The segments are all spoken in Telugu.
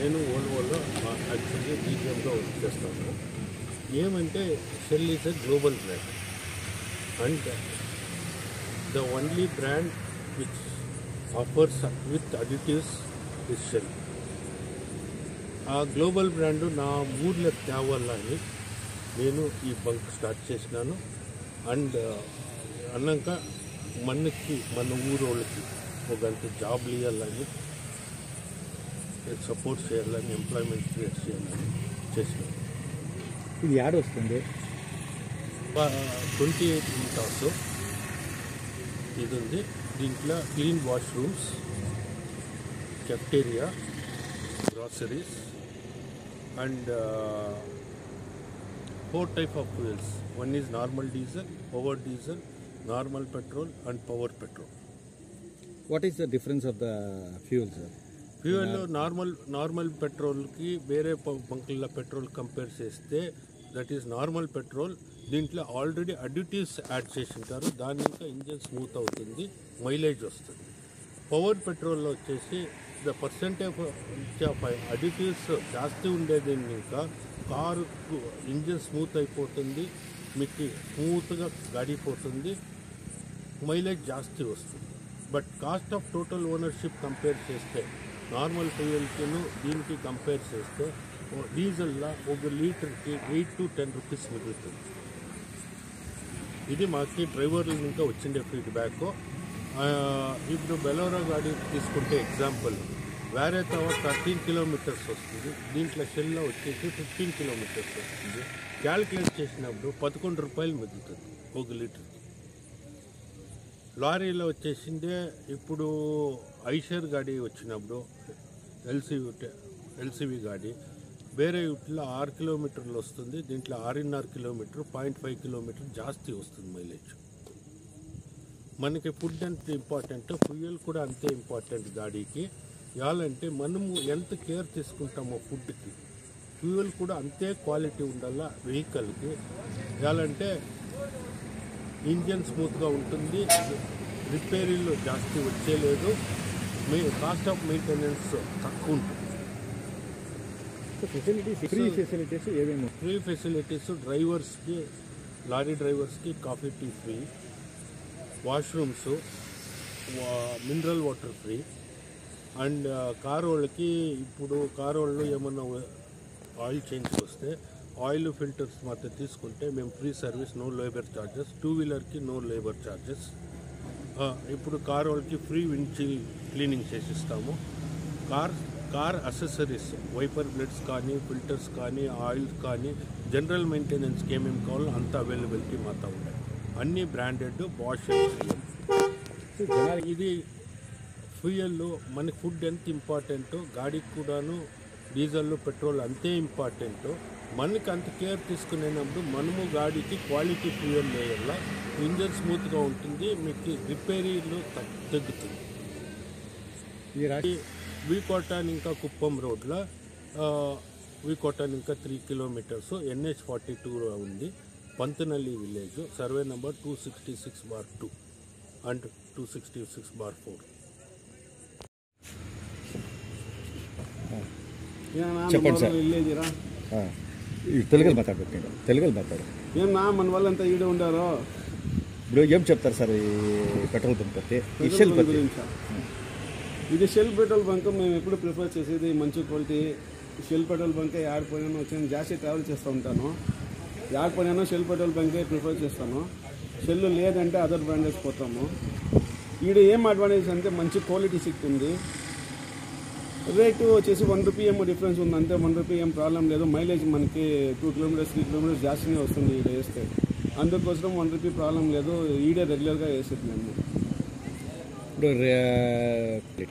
నేను ఓల్వోలో యాక్చువల్గా డీజీఎంగా వర్క్ చేస్తాను. ఏమంటే Shell is a global brand and the only brand which offers with additives is Shell. ఆ గ్లోబల్ బ్రాండ్ నా ఊర్లో తేవాలని నేను ఈ బంక్ స్టార్ట్ చేసినాను. అండ్ అన్నాక మనకి మన ఊరోళ్ళకి ఒక జాబ్లు ఇవ్వాలని, సపోర్ట్ చేయాలని, ఎంప్లాయ్మెంట్ క్రియేట్ చేయాలని చేసినాను. ఇది యాడ్ వస్తుంది 28 మీటర్స్ ఇది ఉంది. దీంట్లో clean washrooms, cafeteria, groceries and 4 types of fuels. One is normal diesel, power diesel, normal petrol and power petrol. What is the difference of the fuel, sir? Fuel normal పెట్రోల్కి వేరే బంకుల పెట్రోల్ కంపేర్ చేస్తే దట్ ఈస్ నార్మల్ పెట్రోల్. దీంట్లో ఆల్రెడీ అడిటివ్స్ యాడ్ చేసి ఉంటారు. దాని ఇంకా ఇంజన్ స్మూత్ అవుతుంది, మైలేజ్ వస్తుంది. పవర్ పెట్రోల్లో వచ్చేసి ద పర్సెంటేజ్ ఆఫ్ అడిటివ్స్ జాస్తి ఉండేది. ఇంకా కారు ఇంజన్ స్మూత్ అయిపోతుంది, మీకు స్మూత్గా గడిపోతుంది, మైలేజ్ జాస్తి వస్తుంది. But cost of total ownership compare చేస్తే నార్మల్ ఫ్యూయల్కిను దీనికి కంపేర్ చేస్తే డీజిల్లో 1 లీటర్కి 8 to 10 రూపీస్ మిగులుతుంది. ఇది మాకు డ్రైవర్ల ఇంకా వచ్చిండే ఫీడ్బ్యాక్. ఇప్పుడు బెలోరా గాడి తీసుకుంటే ఎగ్జాంపుల్, వేరే తర్వాత 13 కిలోమీటర్స్ వస్తుంది, దీంట్లో షెల్లో వచ్చేసి 15 కిలోమీటర్స్ వస్తుంది. క్యాల్కులేట్ చేసినప్పుడు 11 రూపాయలు మిగులుతుంది 1 లీటర్కి. లారీలో వచ్చేసిందే ఇప్పుడు ఐషర్ గాడి వచ్చినప్పుడు ఎల్సీవీ గాడి వేరే వీటిలో 6 కిలోమీటర్లు వస్తుంది, దీంట్లో 6.5 కిలోమీటర్, 0.5 కిలోమీటర్ జాస్తి వస్తుంది మైలేజ్. మనకి ఫుడ్ ఎంత ఇంపార్టెంట్, ఫ్యూయల్ కూడా అంతే ఇంపార్టెంట్ గాడికి. ఎలాంటే మనము ఎంత కేర్ తీసుకుంటామో ఫుడ్కి, ఫ్యూయల్ కూడా అంతే క్వాలిటీ ఉండాలా వెహికల్కి. ఎలాంటే ఇంజన్ స్మూత్గా ఉంటుంది, రిపేరీలు జాస్తి వచ్చేలేదు, కాస్ట్ ఆఫ్ మెయింటెనెన్స్ తక్కువ ఉంటుంది. ఫ్రీ ఫెసిలిటీస్ ఏమేమి? ఫ్రీ ఫెసిలిటీస్ డ్రైవర్స్కి, లారీ డ్రైవర్స్కి coffee tea free, washrooms, mineral water free. And car వాళ్ళకి ఇప్పుడు కారు వాళ్ళు ఏమన్నా ఆయిల్ చేంజ్ వస్తే ఆయిల్ ఫిల్టర్స్ మాత్రం తీసుకుంటే మేము free service, no labour charges. 2 వీలర్కి నో లేబర్ ఛార్జెస్. ఇప్పుడు కార్ వాళ్ళకి ఫ్రీ విండ్షీల్ క్లీనింగ్ చేసిస్తాము. కార్ అసెసరీస్, వైపర్ బ్లేడ్స్ కానీ, ఫిల్టర్స్ కానీ, ఆయిల్ కానీ, జనరల్ మెయింటెనెన్స్కి ఏమేమి కావాలో అంత అవైలబిలిటీ మాతో ఉన్నాయి. అన్నీ బ్రాండెడ్, బాష్. ఇది ఫ్యూయల్లో మనకి ఫుడ్ ఎంత ఇంపార్టెంటో గాడికి కూడాను డీజిల్, పెట్రోల్ అంతే ఇంపార్టెంట్. మనకి అంత కేర్ తీసుకునేటప్పుడు మనము గాడికి క్వాలిటీ ఫ్యూయల్ వేయాల, ఇంజన్ స్మూత్గా ఉంటుంది, మీకు రిపేరీలు తగ్గుతుంది. వీకోటాన్ ఇంకా కుప్పం రోడ్లో వీకోటాన్ ఇంకా 3 కిలోమీటర్స్ NH42 ఉంది. పంతనల్లి విలేజ్, సర్వే నెంబర్ 266/2 అండ్ 266/4. చెప్పండి సార్. తెలుగులో మాట్లాడుతున్నాను, తెలుగులో మాట్లాడు. ఏమన్నా మన వాళ్ళంతా ఈడే ఉండారో. ఇప్పుడు ఏం చెప్తారు సార్ ఈ పెట్రోల్ బంక్ బట్టి, ఈ షెల్ గురించి? ఇది షెల్ పెట్రోల్ బంక్ మేము ఎప్పుడు ప్రిఫర్ చేసేది మంచి క్వాలిటీ షెల్ పెట్రోల్ బంకే. ఆడిపోయినా వచ్చి జాస్తి ట్రావెల్ చేస్తూ ఉంటాను, ఆడిపోయినా షెల్ పెట్రోల్ బంకే ప్రిఫర్ చేస్తాను. షెల్ లేదంటే అదర్ బ్రాండెస్ పోతాము. ఈడ ఏం అడ్వాంటేజ్ అంటే మంచి క్వాలిటీ సిక్తుంది. రేటు వచ్చేసి 1 రూపీ ఏమో డిఫరెన్స్ ఉంది అంతే. 1 రూపీ ఏం ప్రాబ్లం లేదు. మైలేజ్ మనకి 2 కిలోమీటర్స్ 3 కిలోమీటర్స్ జాస్తినే వస్తుంది ఈడ వేస్తే. అందుకోసం 1 రూపీ ప్రాబ్లం లేదు. ఈడే రెగ్యులర్గా వేసేది మేము.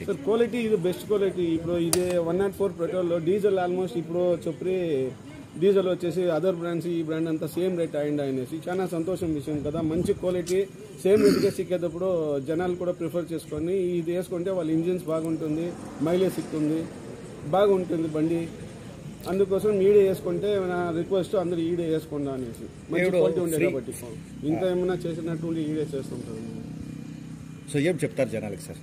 సార్ క్వాలిటీ ఇది బెస్ట్ క్వాలిటీ. ఇప్పుడు ఇదే 104 పెట్రోల్, డీజిల్ ఆల్మోస్ట్ ఇప్పుడు చెప్పి డీజిల్ వచ్చేసి అదర్ బ్రాండ్స్ ఈ బ్రాండ్ అంతా సేమ్ రేట్ అయింది అనేసి చాలా సంతోషం విషయం కదా. మంచి క్వాలిటీ సేమ్ రేట్గా సిక్కేటప్పుడు జనాలు కూడా ప్రిఫర్ చేసుకొని ఇది వేసుకుంటే వాళ్ళ ఇంజిన్స్ బాగుంటుంది, మైలేజ్ సిక్తుంది, బాగుంటుంది బండి. అందుకోసం ఈడే వేసుకుంటే నా రిక్వెస్ట్ అందరూ ఈడే వేసుకుంటా అనేసి. మంచి క్వాలిటీ ఉండే కాబట్టి ఇంకా ఏమైనా చేసినట్టు ఈడే చేస్తుంటారు. సో ఏం చెప్తారు జనాలకి సార్?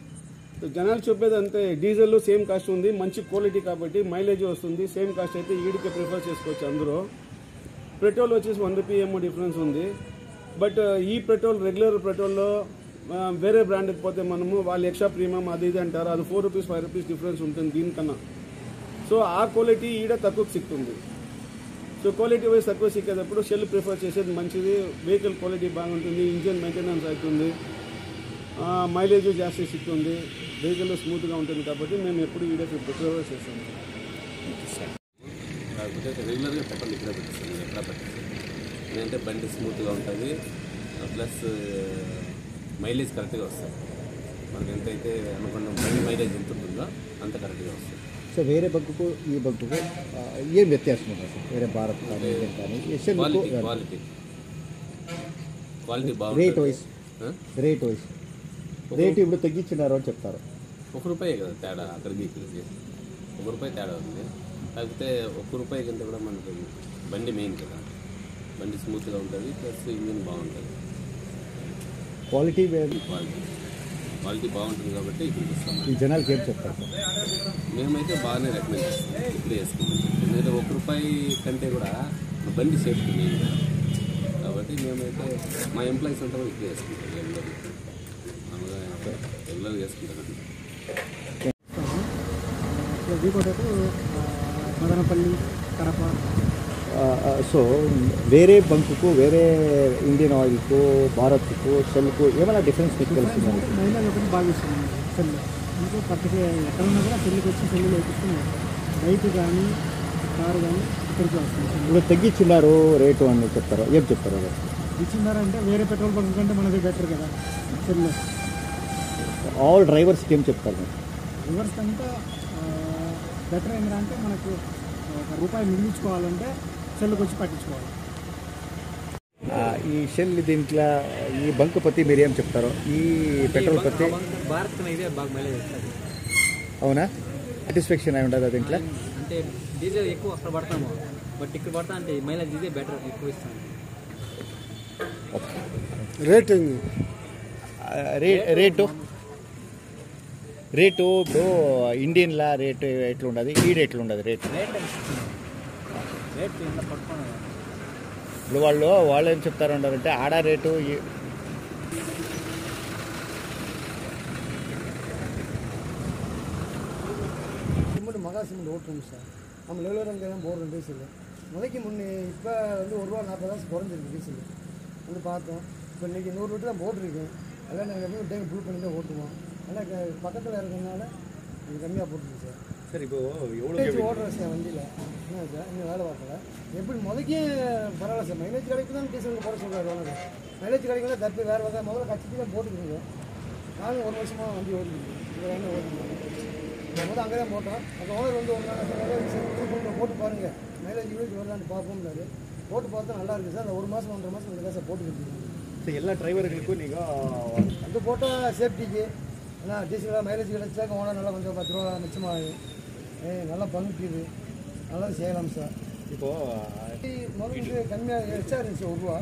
జనాలు చెప్పేది అంతే, డీజిల్ సేమ్ కాస్ట్ ఉంది, మంచి క్వాలిటీ కాబట్టి మైలేజ్ వస్తుంది, సేమ్ కాస్ట్ అయితే ఈడికే ప్రిఫర్ చేసుకోవచ్చు అందరూ. పెట్రోల్ వచ్చేసి 1 రూపీ ఏమో డిఫరెన్స్ ఉంది. బట్ ఈ పెట్రోల్ రెగ్యులర్ పెట్రోల్లో వేరే బ్రాండ్కి పోతే మనము వాళ్ళు ఎక్స్ట్రా ప్రీమియం అది ఇది అంటారు, అది 4 రూపీస్ 5 రూపీస్ డిఫరెన్స్ ఉంటుంది దీనికన్నా. సో ఆ క్వాలిటీ ఈడ తక్కువ సిక్తుంది. సో క్వాలిటీ వైజ్ తక్కువ సిక్కేటప్పుడు షెల్ ప్రిఫర్ చేసేది మంచిది. వెహికల్ క్వాలిటీ బాగుంటుంది, ఇంజిన్ మెయింటెనెన్స్ అవుతుంది, మైలేజ్ జాస్తి సిక్తుంది, వెహికల్ స్మూత్గా ఉంటుంది కాబట్టి మేము ఎప్పుడు ఈడే ప్రిఫర్ చేస్తాము. కాకపోతే రెగ్యులర్గా పెట్రోల్ ఇక్కడ పెట్టిస్తాను, ఎక్కడ పెట్టిస్తాను ఎందుకంటే బండి స్మూత్గా ఉంటుంది, ప్లస్ మైలేజ్ కరెక్ట్గా వస్తుంది. మనకి ఎంతైతే అనుకున్న బండి మైలేజ్ ఎంత ఉంటుందో అంత కరెక్ట్గా వస్తుంది. సో వేరే బంకుకు ఈ బంకుకు ఏం వ్యత్యాసం ఉంటుంది సార్? వేరే భారత్ కానీ క్వాలిటీ బాగుంటుంది. రేట్ వైజ్ రేట్ ఇప్పుడు తగ్గించినారు అని చెప్తారు. ₹1 కదా తేడా, అక్కడికి ఇక్కడికి ₹1 తేడా ఉంది. కాకపోతే ₹1 కింద కూడా మనకి బండి మెయిన్ కదా, బండి స్మూత్గా ఉంటుంది, ప్లస్ ఇంజిన్ బాగుంటుంది, క్వాలిటీ బాగుంటుంది కాబట్టి ఇప్పుడు ఇస్తాం. ఈ జనాలకి ఏం చెప్తారు సార్? మేమైతే బాగానే రికమెండ్ చేస్తాం, ఇప్పుడు వేసుకుంటాం. ఎందుకంటే ₹1 కంటే కూడా బండి సేఫ్టీ మెయిన్ కాబట్టి మేమైతే మా ఎంప్లాయీస్ అంతా కూడా ఇప్పుడు వేసుకుంటాం, రెగ్యులర్గా వేసుకుంటాం. మదనపల్లి, కడప. సో వేరే బంకుకు, వేరే ఇండియన్ ఆయిల్కు, భారత్కు, షెల్కు ఏమైనా డిఫరెన్స్ మీకు తెలుస్తుంది? మైలేజ్ ఒకటి బాగా ఇస్తుంది సెల్. ఇంకా పక్కకి ఎక్కడ ఉన్నా కూడా సెల్కి వచ్చి సెల్లు వేపిస్తున్నాయి. బైక్ కానీ కారు కానీ ఇక్కడికి వస్తుంది. ఇప్పుడు తగ్గించినారు రేటు అని చెప్తారు, ఏం చెప్తారు? ఇచ్చినారంటే వేరే పెట్రోల్ బంక్ కంటే మనది బెటర్ కదా సెల్. ఆల్ డ్రైవర్స్కి ఏం చెప్తారు? రివర్స్ అంతా బెటర్ ఏంటంటే మనకు ₹1 మిగిలించుకోవాలంటే సెల్కి వచ్చి పట్టించుకోవాలి. ఈ షెల్ దీంట్లో ఈ బంక్ పత్తి మీరు ఏం చెప్తారు? ఈ పెట్రోల్ పత్తి భారత్ ఇదే బాగా మైలేజ్ ఇస్తుంది. అవునా? సాటిస్ఫాక్షన్ అయి ఉండదు దీంట్లో? అంటే డీజిల్ ఎక్కువ అక్కడ పడతాము, బట్ ఇక్కడ పడతా అంటే మైలేజ్ ఇదే బెటర్, ఎక్కువ ఇస్తాను. రేటింగ్ రేటు ఇప్పుడు ఇండియన్లా రేటు ఎట్లుండదు, ఈడ ఎట్లుండదు రేటు? రేట్ ఇంత పట్టుకోండి. ఇప్పుడు వాళ్ళు ఏం చెప్తారు అంటారంటే ఆడ రేటు சிமெண்ட் மகா சிமெண்ட் ஓட்டுறோம் சார். நம்ம லெவலர் தான் போடுறோம் டீசல். முதலைக்கு முன்னே இப்போ வந்து ₹1.40 குறைஞ்சிருக்கு டீசல். வந்து பார்த்தோம். இப்போ இன்றைக்கி 100 லிட்டர் தான் போட்டிருக்கேன். அதெல்லாம் நாங்கள் எப்பவும் டேங்க் ஃபுல் பண்ணி தான் ஓட்டுவோம். ஆனால் பக்கத்தில் இருக்கிறதுனால கொஞ்சம் கம்மியாக போட்டுருக்கு சார். சரி, இப்போ மைலேஜ் ஓடுறேன் சார் வண்டியில். என்ன சார் இன்னும் வேலை பார்க்கல. எப்படி முதக்கே பரவாயில்ல சார், மைலேஜ் கிடைக்கும் தான் டீசல் போட சொல்கிறார் ஓனர். மைலேஜ் கிடைக்கல தப்பு வேறு வகை முதல்ல கட்சிக்கு தான் போட்டுக்கிறீங்க. நானும் 1 வருஷமாக வண்டி ஓடிக்கிறேன், இதில் என்ன ஓட்டிக்கிறேன். முதல்ல அங்கே தான் போட்டோம். அந்த ஓனர் வந்து ஒரு நாள் போட்டு பாருங்கள் மைலேஜ் யூஸ் வருதான்னு பார்ப்போம்னாரு. போட்டு பார்த்தா நல்லா இருக்குது சார். அந்த 1 மாதம் 1.5 மாதம் இந்த சார் போட்டுக்கிட்டு எல்லா டிரைவர்களுக்கும் நீங்கள் அது போட்டால் சேஃப்டிக்கு ஏன்னா டீசலாக மைலேஜ் கிடைச்சாக்க ஓனர் நல்லா கொஞ்சம் ₹10 மிச்சமாகுது. நல்லா பங்குக்குது, நல்லா செய்யலாம் சார். இப்போது முதல்ல கம்மியாக எச்சா இருந்துச்சு ₹1,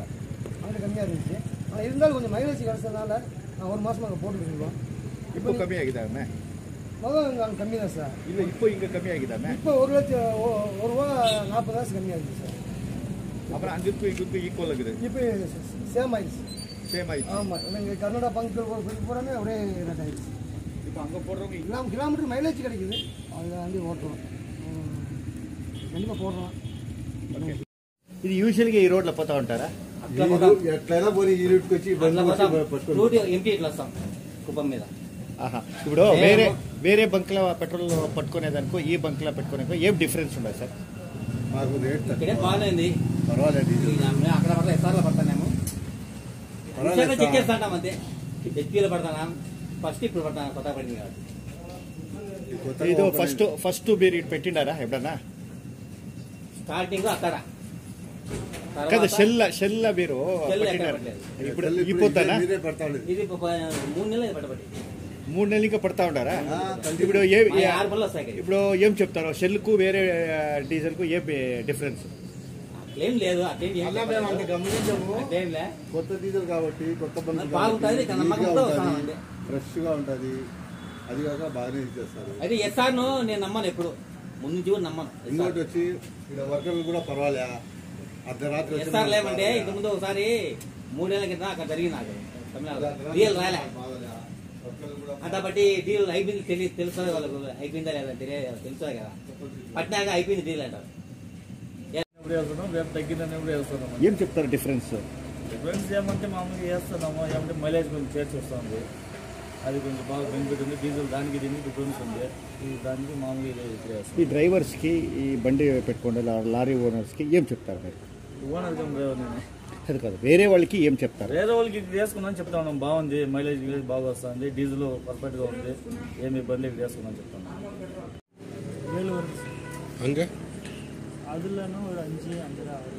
அங்கே கம்மியாக இருந்துச்சு. ஆனால் இருந்தாலும் கொஞ்சம் மைலேஜ் கிடச்சதுனால நான் 1 மாதம் அங்கே போட்டுக்கிட்டுருவோம். இப்போ கம்மியாகிதாமே? முதல்ல அங்கே கம்மி தான் சார். இல்லை இப்போ இங்கே கம்மியாகிதாமே? இப்போ ₹1.40 கம்மியாகிடுச்சு சார். அப்புறம் அங்கே இங்கே ஈக்குவல் இருக்குது. இப்போ சேம் ஆயிடுச்சு. சேம் ஆயிடுச்சு. ஆமாம், நீங்கள் கர்நாடகா பங்குகள் போகிறாமே ஒரே ரேட் ஆயிடுச்சு. இப்போ அங்கே போடுறவங்க கிலோமீட்டர் மைலேஜ் கிடைக்குது, அதில் வண்டி ஓட்டுறோம், கண்டிப்பாக போடுறோம். ఇది యూజువల్గా ఈ రోడ్లో పోతా ఉంటారా? ఎట్లయినా పోనీ ఈ రూట్కి వచ్చి రూట్ ఎంపీ ఇట్లా వస్తాం కుప్పం మీద. ఇప్పుడు వేరే బంక్లో పెట్రోల్ పట్టుకునేదానికో ఈ బంక్లో పెట్టుకునేకో ఏం డిఫరెన్స్ ఉండదు సార్? మాకు రేట్ ఇక్కడే బాగాలేదు, పర్వాలేదు. అక్కడ పడతా ఎస్ఆర్లో పడతానేమో, చెక్ చేస్తాం అంతే. హెచ్పీలో పడతాం ఫస్ట్, ఇప్పుడు పడతాను కొత్త పడింది కాబట్టి. ఇది ఫస్ట్ మీరు ఇటు పెట్టినారా ఎప్పుడన్నా? స్టార్టింగ్ అక్కడ కదా షెల్ మీరు పెట్టినారా? ఇప్పుడు ఇప్పుతానా? ఇది 3 నెలలు పట్టబట్టి 3 నెలలు ఇంకా పడతా ఉంటారా? ఇప్పుడు 6 పనులు వస్తాయి. ఇప్పుడు ఏం చెప్తారు షెల్కు వేరే డీజిల్కు ఏ డిఫరెన్స్? అట్లేం లేదు, అట్లేం గమనించాము. కొత్త డీజిల్ కాబట్టి కొత్త బంక్ బాగుంటుంది, ఫ్రెష్గా ఉంటుంది. అది కాక బాగానే ఇచ్చేస్తారు. అయితే ఎస్ఆర్ను నేను నమ్మను, ఎప్పుడు ముందు నుంచి కూడా నమ్మను. ఇంకోటి వచ్చి ఇక్కడ వర్కర్లు కూడా పర్వాలే, అర్ధరాత్రి ఎస్ఆర్ లేమంటే ఇంత ముందు ఒకసారి 3 ఏళ్ల కింద అక్కడ జరిగింది నాకు తమిళనాడు డీల్ రాలే అంతా బట్టి డీల్ అయిపోయింది తెలుస్తుంది వాళ్ళకు, అయిపోయిందా లేదా తెలుస్తుంది కదా, పట్టినాక అయిపోయింది డీల్ అంటారు. రేపు తగ్గిందని వేస్తున్నాము. ఏం చెప్తారు డిఫరెన్స్? డిఫరెన్స్ ఏమంటే మామూలుగా వేస్తున్నాము, ఏమంటే మైలేజ్ కొంచెం చేర్చి వస్తుంది, అది కొంచెం బాగా బెనిఫిట్ ఉంది. డీజిల్ దానికి దీనికి డిఫరెన్స్ ఉంది, ఈ దానికి మామూలుగా ఇది వేస్తాం. ఈ డ్రైవర్స్కి, ఈ బండి పెట్టుకోండి లారీ ఓనర్స్కి ఏం చెప్తారు మీరు? ఓనర్కి డ్రైవర్ నేను అది కాదు, వేరే వాళ్ళకి ఏం చెప్తారు? వేరే వాళ్ళకి ఇది వేసుకున్నాను చెప్తా ఉన్నాం, బాగుంది, మైలేజ్ బాగా వస్తుంది, డీజిల్ పర్ఫెక్ట్గా ఉంది, ఏమి ఇబ్బంది ఇది వేసుకున్నాను చెప్తాను. ಹಂಗೆ ಅದೆಲ್ಲನೂ ஒரு 5 அந்த 6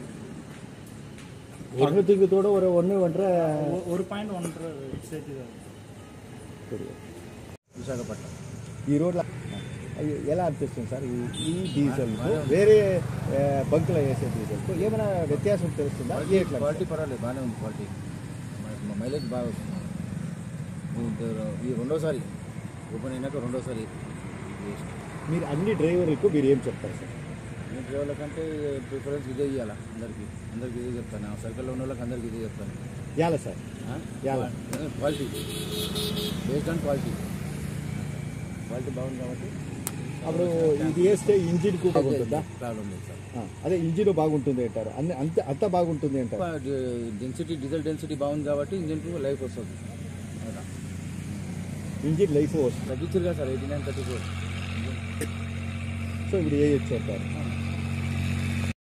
ప్రకృతికితోడ ஒரு 1.5 சேர்த்து విశాఖపట్నం ఈ రోడ్ల ఎలా అనిపిస్తుంది సార్? ఈ డీజిల్కు వేరే బంకులో వేసే డీజిల్కు ఏమైనా వ్యత్యాసం తెలుస్తుందా? క్వాలిటీ పర్వాలేదు, బాగానే ఉంది క్వాలిటీ, మైలేజ్ బాగా వస్తుంది. ఈ రెండోసారి ఓపెన్ అయినాక రెండోసారి మీరు అన్ని డ్రైవర్లకు మీరు ఏం చెప్తారు సార్? అన్ని డ్రైవర్ల కంటే ప్రిఫరెన్స్ ఇదే ఇవ్వాలి, అందరికీ ఇదే చెప్తాను. సర్కిల్లో ఉన్న వాళ్ళకి అందరికీ ఇదే చెప్తాను. ఎలా సార్? ఎలా క్వాలిటీ బేస్డ్ ఆన్ క్వాలిటీ బాగుంది కాబట్టి అప్పుడు ఇది వేస్తే ఇంజిన్కు బాగుంటుందా? ప్రాబ్లం లేదు సార్. అదే ఇంజిన్ బాగుంటుంది అంటారు, అంత బాగుంటుంది అంటారు. డెన్సిటీ, డీజిల్ డెన్సిటీ బాగుంది కాబట్టి ఇంజిన్కు లైఫ్ వస్తుంది. ఇంజిన్ లైఫ్ వస్తుంది. తగ్గించారు కదా సార్ 89-34. సో ఇప్పుడు వేయొచ్చు అంటారు.